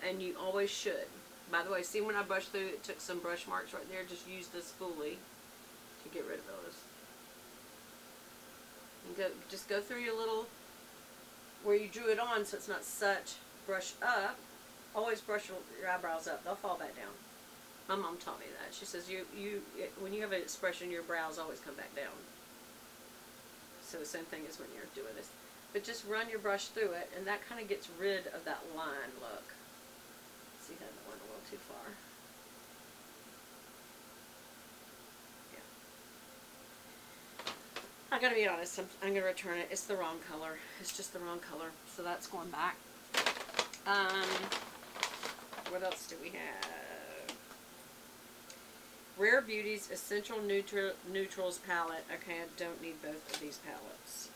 and you always should. By the way, see when I brushed through, it took some brush marks right there. Just use this spoolie to get rid of those. And just go through your little, where you drew it on, so it's not such. Brush up. Always brush your eyebrows up. They'll fall back down. My mom taught me that. She says when you have an expression, your brows always come back down. So the same thing as when you're doing this. But just run your brush through it, and that kind of gets rid of that line look. See, that went a little too far. Yeah. I gotta be honest, I'm gonna return it. It's the wrong color. It's just the wrong color. So that's going back. What else do we have? Rare Beauty's Essential Neutrals palette. Okay, I don't need both of these palettes.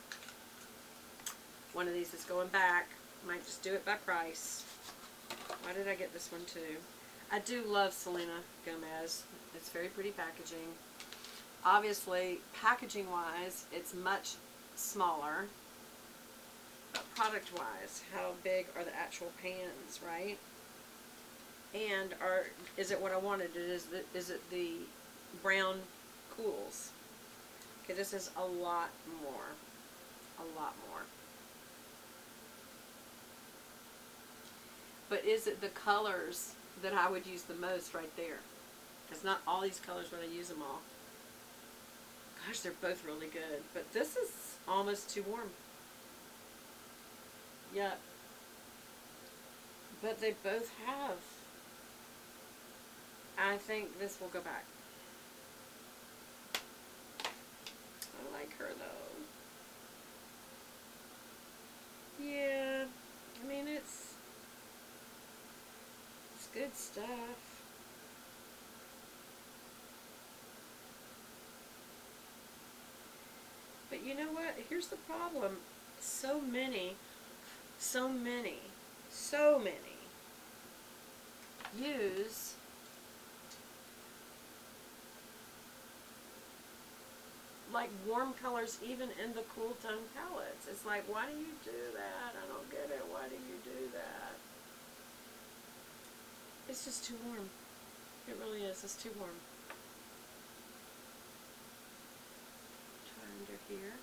One of these is going back. Might just do it by price. Why did I get this one too? I do love Selena Gomez. It's very pretty packaging. Obviously, packaging wise, it's much smaller. But product wise, how big are the actual pans, right? And is it what I wanted? Is it the brown cools? Okay, this is a lot more. A lot more. But is it the colors that I would use the most right there? Because not all these colors would I use them all. Gosh, they're both really good. But this is almost too warm. Yeah. But they both have. I think this will go back. I like her though. Yeah. I mean, it's good stuff. But you know what? Here's the problem. So many use like warm colors even in the cool tone palettes. It's like, why do you do that? I don't get it. Why do you do that? It's just too warm. It really is. It's too warm. Try under here.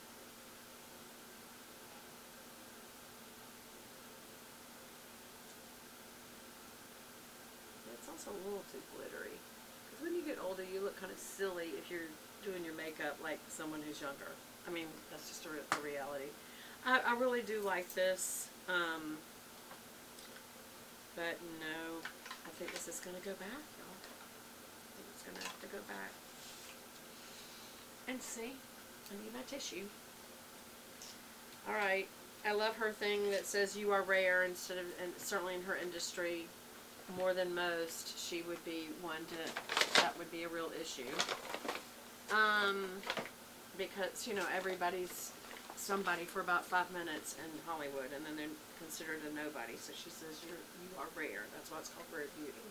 It's also a little too glittery. Because when you get older, you look kind of silly if you're doing your makeup like someone who's younger. I mean, that's just a reality. I really do like this. But no, I think this is going to go back, y'all. I think it's going to have to go back. And see, I need my tissue. Alright, I love her thing that says you are rare instead of, and certainly in her industry, more than most, she would be one that would be a real issue. Because, you know, everybody's somebody for about 5 minutes in Hollywood, and then they're considered a nobody. So she says you are rare. That's why it's called Rare Beauty.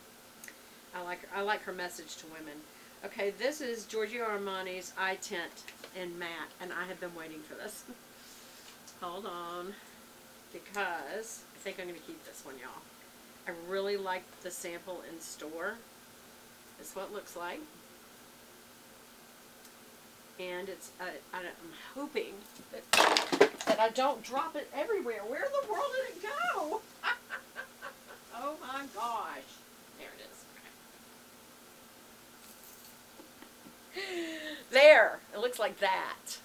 I like her message to women. Okay, this is Giorgio Armani's Eye Tint in Matte, and I have been waiting for this. Hold on, because I think I'm going to keep this one, y'all. I really like the sample in store. It's what it looks like. And it's, I'm hoping that I don't drop it everywhere. Where in the world did it go? Oh my gosh. There it is. There. It looks like that.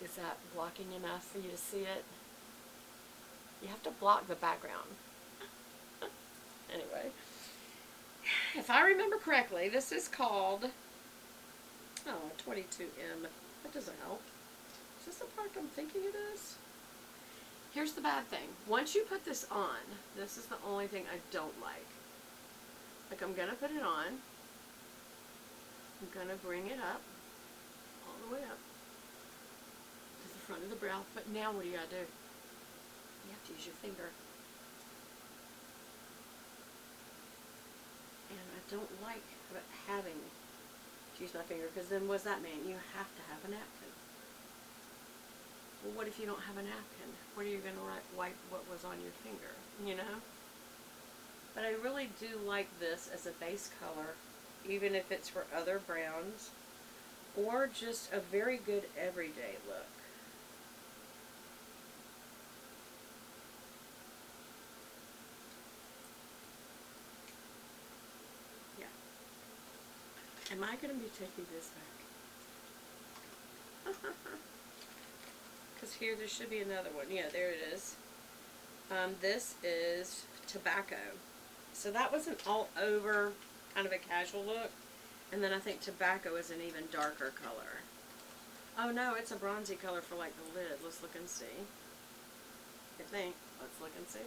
Is that blocking enough for you to see it? You have to block the background. Anyway. If I remember correctly, this is called... Oh, 22M. That doesn't help. Is this the product I'm thinking it is? Here's the bad thing. Once you put this on, this is the only thing I don't like. Like, I'm going to put it on. I'm going to bring it up. All the way up. To the front of the brow. But now what do you got to do? You have to use your finger. And I don't like having to use my finger, because then what does that mean? You have to have a napkin. Well, what if you don't have a napkin? What are you going to wipe what was on your finger, you know? But I really do like this as a base color, even if it's for other browns, or just a very good everyday look. Yeah. Am I going to be taking this back? Because here, there should be another one. Yeah, there it is. This is Tobacco. So that was an all over kind of a casual look. And then I think Tobacco is an even darker color. Oh no, it's a bronzy color for like the lid. Let's look and see. I think. Let's look and see.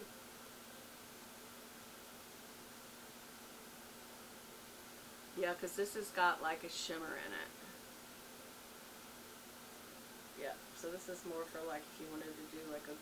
Yeah, because this has got like a shimmer in it. Yeah, so this is more for like if you wanted to do like a